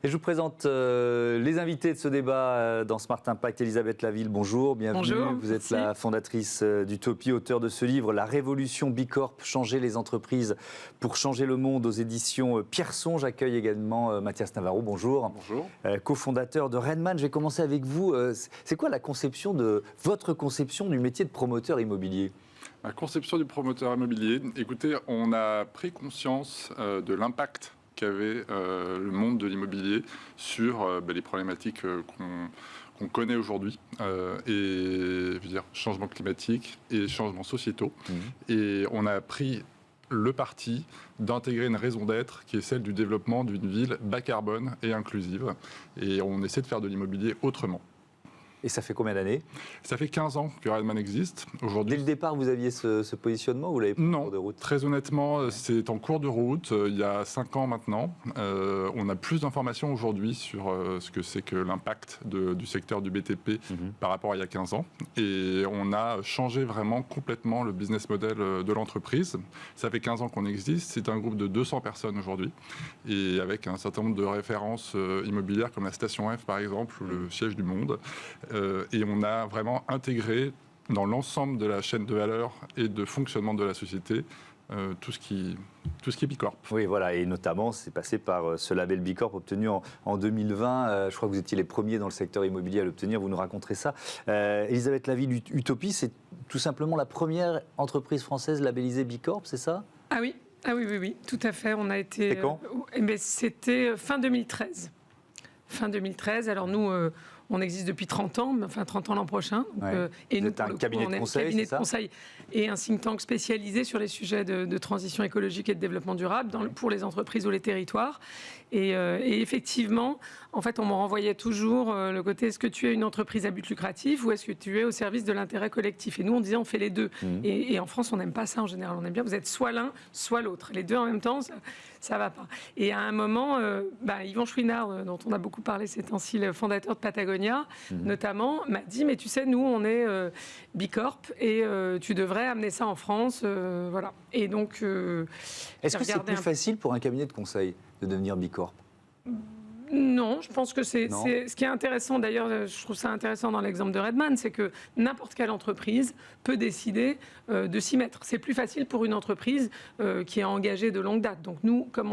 Et je vous présente les invités de ce débat dans Smart Impact. Elisabeth Laville, bonjour, bienvenue. Bonjour, vous êtes la fondatrice d'Utopie, auteure de ce livre, La Révolution Bicorp, changer les entreprises pour changer le monde, aux éditions Pierson. J'accueille également Mathias Navarro, bonjour. Bonjour. Cofondateur de Redman. Je vais commencer avec vous. C'est quoi votre conception du métier de promoteur immobilier ? La conception du promoteur immobilier, écoutez, on a pris conscience de l'impact qu'avait le monde de l'immobilier sur les problématiques qu'on connaît aujourd'hui, et je veux dire, changement climatique et changements sociétaux. Et on a pris le parti d'intégrer une raison d'être qui est celle du développement d'une ville bas carbone et inclusive. Et on essaie de faire de l'immobilier autrement. Et ça fait combien d'années ? Ça fait 15 ans que Redman existe. Aujourd'hui, dès le départ, vous aviez ce positionnement ou vous l'avez pris en cours de route ? Très honnêtement, c'est en cours de route. Il y a 5 ans maintenant. On a plus d'informations aujourd'hui sur ce que c'est que l'impact du secteur du BTP par rapport à il y a 15 ans. Et on a changé vraiment complètement le business model de l'entreprise. Ça fait 15 ans qu'on existe. C'est un groupe de 200 personnes aujourd'hui. Et avec un certain nombre de références immobilières comme la Station F, par exemple, ou le siège du Monde. Et on a vraiment intégré dans l'ensemble de la chaîne de valeur et de fonctionnement de la société tout ce qui est Bicorp. Oui, voilà, et notamment, c'est passé par ce label Bicorp obtenu en 2020. Je crois que vous étiez les premiers dans le secteur immobilier à l'obtenir, vous nous raconterez ça. Elisabeth Laville, Utopie, c'est tout simplement la première entreprise française labellisée Bicorp, c'est ça ? Ah oui, tout à fait. On a été. C'était quand ? C'était fin 2013. Fin 2013, alors nous... on existe depuis 30 ans, enfin 30 ans l'an prochain. Donc, et vous êtes un cabinet de conseil et un think tank spécialisé sur les sujets de transition écologique et de développement durable pour les entreprises ou les territoires. Et effectivement, en fait, on me renvoyait toujours le côté, est-ce que tu es une entreprise à but lucratif ou est-ce que tu es au service de l'intérêt collectif ? Et nous, on disait, on fait les deux. Et en France, on n'aime pas ça en général. On aime bien, vous êtes soit l'un, soit l'autre. Les deux en même temps, ça va pas. Et à un moment, Yvan Chouinard, dont on a beaucoup parlé ces temps-ci, le fondateur de Patagonia, notamment, m'a dit, mais tu sais, nous, on est Bicorp et tu devrais amener ça en France. Voilà. Et donc... Est-ce que c'est plus facile pour un cabinet de conseil de devenir Bicorp ? Non, je pense que c'est ce qui est intéressant, d'ailleurs, je trouve ça intéressant dans l'exemple de Redman, c'est que n'importe quelle entreprise peut décider de s'y mettre. C'est plus facile pour une entreprise qui est engagée de longue date. Donc nous, comme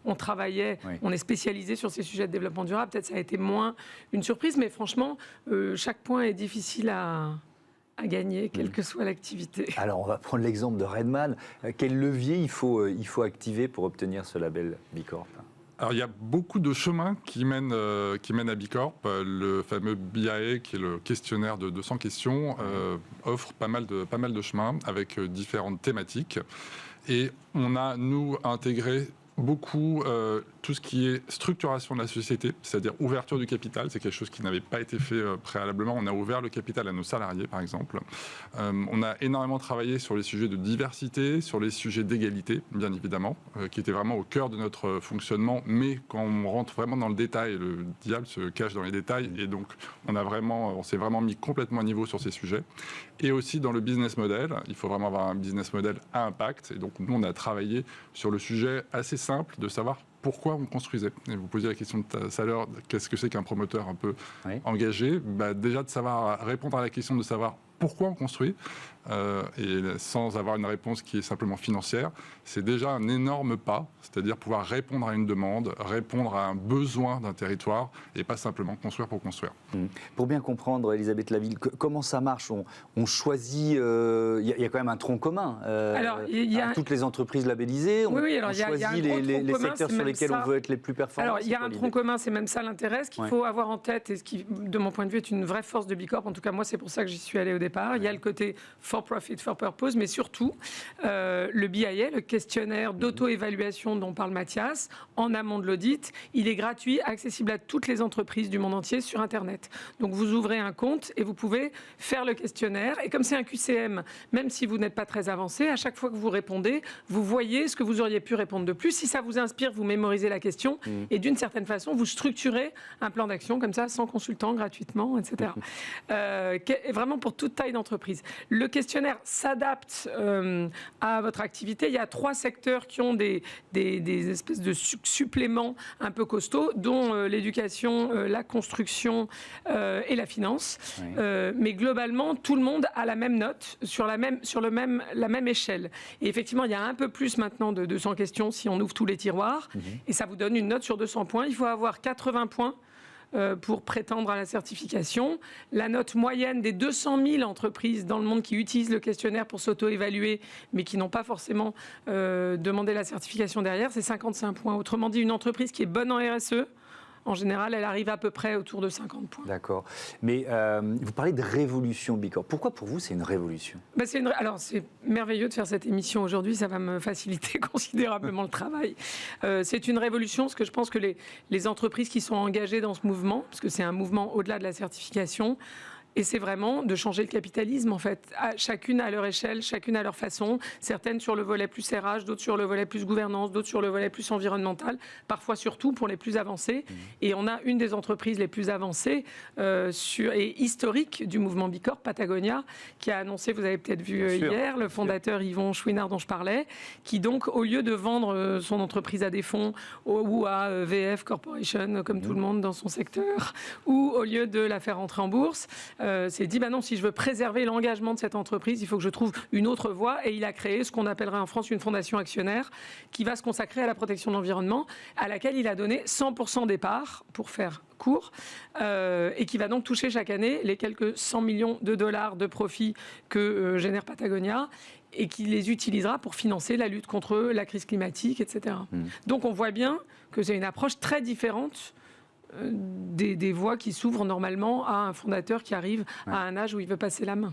on travaillait, on est spécialisé sur ces sujets de développement durable, peut-être ça a été moins une surprise, mais franchement, chaque point est difficile à gagner, quelle que soit l'activité. Alors, on va prendre l'exemple de Redman. Quel levier il faut activer pour obtenir ce label Bicorp ? Alors, il y a beaucoup de chemins qui mènent à Bicorp. Le fameux BIA, qui est le questionnaire de 200 questions, offre pas mal de chemins avec différentes thématiques. Et on a, nous, intégré beaucoup tout ce qui est structuration de la société, c'est-à-dire ouverture du capital. C'est quelque chose qui n'avait pas été fait préalablement. On a ouvert le capital à nos salariés, par exemple. On a énormément travaillé sur les sujets de diversité, sur les sujets d'égalité, bien évidemment, qui étaient vraiment au cœur de notre fonctionnement. Mais quand on rentre vraiment dans le détail, le diable se cache dans les détails. Et donc, on s'est vraiment mis complètement à niveau sur ces sujets. Et aussi dans le business model. Il faut vraiment avoir un business model à impact. Et donc, nous, on a travaillé sur le sujet assez simple de savoir pourquoi on construisait. Et vous posiez la question tout à l'heure, qu'est-ce que c'est qu'un promoteur un peu engagé ? Déjà de savoir répondre à la question de savoir pourquoi on construit, et sans avoir une réponse qui est simplement financière, c'est déjà un énorme pas, c'est-à-dire pouvoir répondre à une demande, répondre à un besoin d'un territoire, et pas simplement construire pour construire. Pour bien comprendre, Elisabeth Laville, comment ça marche ? On choisit, il y a quand même un tronc commun. Alors, il y a toutes les entreprises labellisées, on choisit les secteurs sur lesquels on veut être les plus performants. Alors, il y a un tronc commun, c'est même ça l'intérêt. Ce qu'il faut avoir en tête, et ce qui, de mon point de vue, est une vraie force de Bicorp, en tout cas moi, c'est pour ça que j'y suis allée au départ. Il y a le côté for profit, for purpose, mais surtout le BIA, le questionnaire d'auto-évaluation dont parle Mathias, en amont de l'audit, il est gratuit, accessible à toutes les entreprises du monde entier sur Internet. Donc vous ouvrez un compte et vous pouvez faire le questionnaire. Et comme c'est un QCM, même si vous n'êtes pas très avancé, à chaque fois que vous répondez, vous voyez ce que vous auriez pu répondre de plus. Si ça vous inspire, vous mémorisez la question et d'une certaine façon, vous structurez un plan d'action comme ça, sans consultant, gratuitement, etc. Vraiment pour toute taille d'entreprise. Le questionnaire s'adapte à votre activité. Il y a 3 secteurs qui ont des espèces de suppléments un peu costauds, dont l'éducation, la construction et la finance. Oui. Mais globalement, tout le monde a la même note sur la même échelle. Et effectivement, il y a un peu plus maintenant de 200 questions si on ouvre tous les tiroirs. Et ça vous donne une note sur 200 points. Il faut avoir 80 points pour prétendre à la certification. La note moyenne des 200 000 entreprises dans le monde qui utilisent le questionnaire pour s'auto-évaluer, mais qui n'ont pas forcément demandé la certification derrière, c'est 55 points. Autrement dit, une entreprise qui est bonne en RSE, en général, elle arrive à peu près autour de 50 points. D'accord. Mais vous parlez de révolution B Corp. Pourquoi pour vous c'est une révolution ? Alors c'est merveilleux de faire cette émission aujourd'hui, ça va me faciliter considérablement le travail. C'est une révolution parce que je pense que les entreprises qui sont engagées dans ce mouvement, parce que c'est un mouvement au-delà de la certification, et c'est vraiment de changer le capitalisme, en fait. Chacune à leur échelle, chacune à leur façon. Certaines sur le volet plus RH, d'autres sur le volet plus gouvernance, d'autres sur le volet plus environnemental, parfois surtout pour les plus avancés. Et on a une des entreprises les plus avancées et historiques du mouvement B Corp, Patagonia, qui a annoncé, vous avez peut-être vu hier, le fondateur Yvon Chouinard dont je parlais, qui donc, au lieu de vendre son entreprise à des fonds ou à VF Corporation, comme tout le monde dans son secteur, ou au lieu de la faire entrer en bourse, s'est dit, non, si je veux préserver l'engagement de cette entreprise, il faut que je trouve une autre voie. Et il a créé ce qu'on appellerait en France une fondation actionnaire qui va se consacrer à la protection de l'environnement, à laquelle il a donné 100% des parts, pour faire court, et qui va donc toucher chaque année les quelques 100 millions de dollars de profits que génère Patagonia, et qui les utilisera pour financer la lutte contre la crise climatique, etc. Donc on voit bien que c'est une approche très différente des voies qui s'ouvrent normalement à un fondateur qui arrive à un âge où il veut passer la main.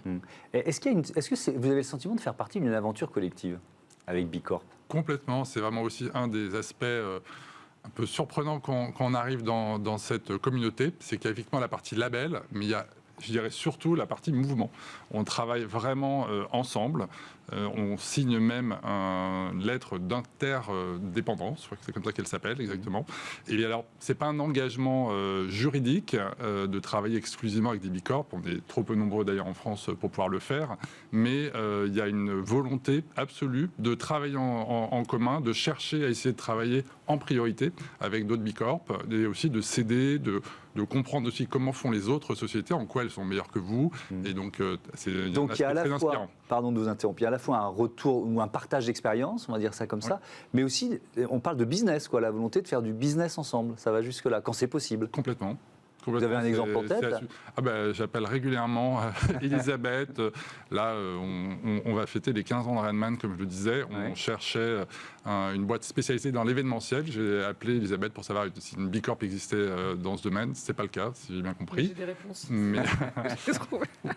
Est-ce que vous avez le sentiment de faire partie d'une aventure collective avec B Corp ? Complètement, c'est vraiment aussi un des aspects un peu surprenants quand on arrive dans cette communauté, c'est qu'il y a effectivement la partie label, mais il y a, je dirais surtout, la partie mouvement. On travaille vraiment ensemble. On signe même une lettre d'interdépendance, je crois que c'est comme ça qu'elle s'appelle exactement. Et alors, c'est pas un engagement juridique de travailler exclusivement avec des B Corp. On est trop peu nombreux d'ailleurs en France pour pouvoir le faire. Mais il y a une volonté absolue de travailler en commun, de chercher à essayer de travailler en priorité avec d'autres B Corp, et aussi de s'aider, de comprendre aussi comment font les autres sociétés, en quoi elles sont meilleures que vous. Et donc, c'est un aspect très inspirant. Pardon de vous interrompre, il y a à la fois un retour ou un partage d'expérience, on va dire ça comme ça, mais aussi, on parle de business, la volonté de faire du business ensemble. Ça va jusque-là, quand c'est possible. Complètement. Vous avez un exemple en tête ? J'appelle régulièrement Elisabeth. Là, on va fêter les 15 ans de Renman, comme je le disais. On cherchait une boîte spécialisée dans l'événementiel. J'ai appelé Elisabeth pour savoir si une B Corp existait dans ce domaine. Ce n'est pas le cas, si j'ai bien compris. J'ai des réponses. Mais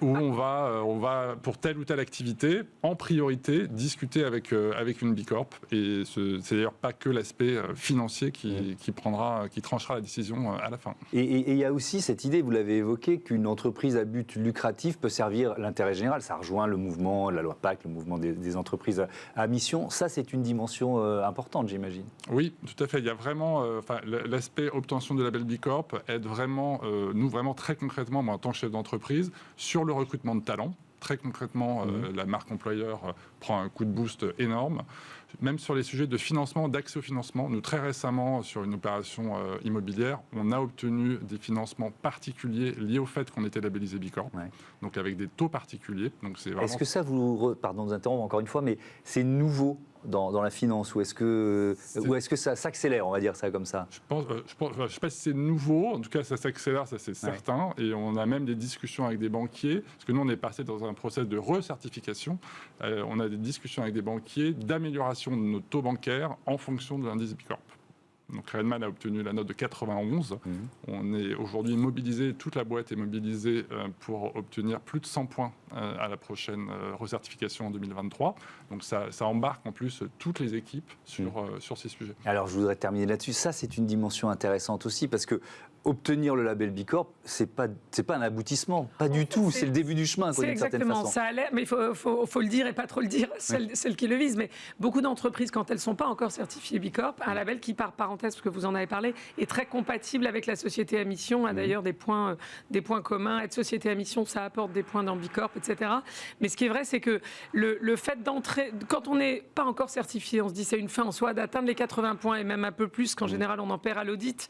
où on va, pour telle ou telle activité, en priorité, discuter avec une B Corp. Et c'est d'ailleurs pas que l'aspect financier qui tranchera la décision à la fin. Et il y a aussi cette idée, vous l'avez évoqué, qu'une entreprise à but lucratif peut servir l'intérêt général. Ça rejoint le mouvement, la loi Pacte, le mouvement des entreprises à mission. Ça, c'est une dimension importante, j'imagine. Oui, tout à fait. Il y a vraiment l'aspect obtention de label B Corp aide vraiment, nous vraiment très concrètement, moi en tant que chef d'entreprise, sur le recrutement de talents. Très concrètement, la marque employeur prend un coup de boost énorme. Même sur les sujets de financement, d'accès au financement, nous très récemment, sur une opération immobilière, on a obtenu des financements particuliers liés au fait qu'on était labellisé B Corp, donc avec des taux particuliers. Donc c'est vraiment... Est-ce que ça pardon de vous interrompre encore une fois, mais c'est nouveau dans la finance, ou est-ce que ça s'accélère, on va dire ça comme ça ? Je ne sais pas si c'est nouveau, en tout cas ça s'accélère, ça c'est certain, et on a même des discussions avec des banquiers, parce que nous on est passé dans un process de recertification, on a des discussions avec des banquiers d'amélioration de nos taux bancaires en fonction de l'indice B Corp. Donc Redman a obtenu la note de 91. On est aujourd'hui mobilisé, toute la boîte est mobilisée pour obtenir plus de 100 points à la prochaine recertification en 2023. Donc ça embarque en plus toutes les équipes sur ces sujets. Alors je voudrais terminer là-dessus. Ça, c'est une dimension intéressante aussi, parce que obtenir le label B Corp, c'est pas un aboutissement, pas du tout. C'est le début du chemin, C'est d'une certaine exactement, façon. ça allait, mais il faut le dire et pas trop le dire, celles qui le visent. Mais beaucoup d'entreprises, quand elles ne sont pas encore certifiées B Corp, un label qui, par parenthèse, parce que vous en avez parlé, est très compatible avec la société à mission, a d'ailleurs des points communs. Être société à mission, ça apporte des points dans B Corp, etc. Mais ce qui est vrai, c'est que le fait d'entrer, quand on n'est pas encore certifié, on se dit c'est une fin en soi d'atteindre les 80 points et même un peu plus, qu'en général on en perd à l'audit.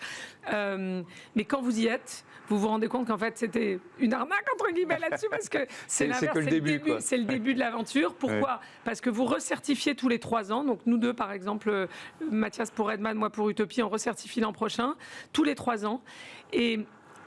Mais quand vous y êtes, vous vous rendez compte qu'en fait c'était une arnaque entre guillemets là-dessus parce que c'est l'inverse, c'est le début de l'aventure. Pourquoi ? Parce que vous recertifiez tous les 3 ans. Donc nous deux par exemple, Mathias pour Redman, moi pour Utopie, on recertifie l'an prochain, tous les 3 ans. Et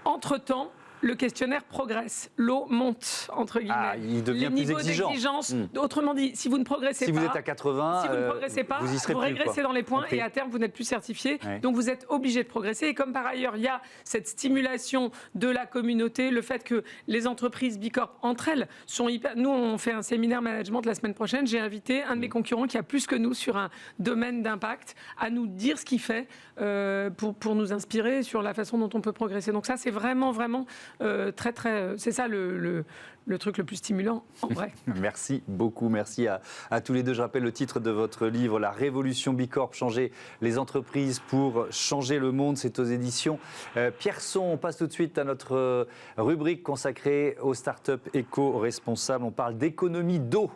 entre-temps, le questionnaire progresse, l'eau monte, entre guillemets. Ah, il devient les plus exigeant. d'exigence, autrement dit, si vous ne progressez si pas, vous êtes à 80, si vous ne progressez pas, vous régressez dans les points et à terme, vous n'êtes plus certifié. Ouais. Donc, vous êtes obligé de progresser. Et comme par ailleurs, il y a cette stimulation de la communauté, le fait que les entreprises B Corp, entre elles, sont hyper... Nous, on fait un séminaire management la semaine prochaine. J'ai invité un de mes concurrents qui a plus que nous sur un domaine d'impact à nous dire ce qu'il fait pour nous inspirer sur la façon dont on peut progresser. Donc ça, c'est vraiment c'est ça le truc le plus stimulant en vrai. Merci beaucoup, merci à tous les deux. Je rappelle le titre de votre livre, La Révolution B Corp, changer les entreprises pour changer le monde. C'est aux éditions Pierson. On passe tout de suite à notre rubrique consacrée aux startups éco-responsables. On parle d'économie d'eau